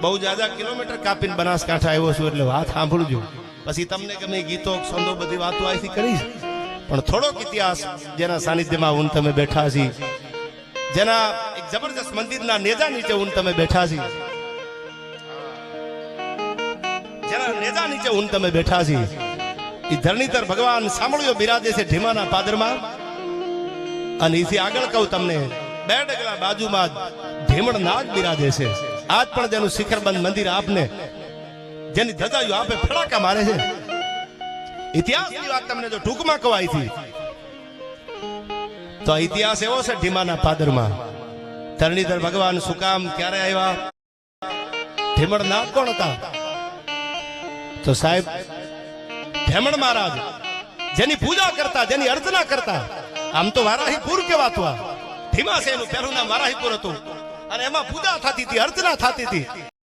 બહુ જાજા કિલોમીટર કાપીને બનાસકાંઠા આવ્યો છું એટલે વાત સાંભળજો, પછી તમને ગમે ગીતો છંદો બધી વાતો અહીંથી કરીશ, પણ થોડોક ઇતિહાસ જેના સાનિધ્યમાં હું તમે બેઠા છી, જેના એક જબરજસ્ત મંદિરના નેજા નીચે હું તમે બેઠા છી, જેના નેજા નીચે હું તમે બેઠા છી, એ ધરણીધર ભગવાન સાંભળ્યો બિરાજે છે ઢીમાના પાદરમાં, અને એથી આગળ કહું તમને 2 ડગલા બાજુમાં ઢીમણ નાગ બિરાજે છે. આજ પણ જેનું શિખરબંધ મંદિર આપને જેની ધજાયું આપે ફડાકા મારે છે. ઇતિહાસની વાત તમને જો ટૂંકમાં કવાઈ હતી તો ઇતિહાસ એવો છે ઢીમાના પાદરમાં ધરણીધર ભગવાન શું કામ ક્યારે આવ્યા, ઢીમણ નાગ કોણ હતા? તો સાહેબ ઢેમણ મહારાજ જેની પૂજા કરતા, જેની અર્ચના કરતા, આમ તો વારાહીપુર કહેવાતું, આ ઢીમા છે એનું પહેલું નામ વારાહીપુર હતું, અને એમાં પૂજા થતી હતી, અર્ચના થતી હતી.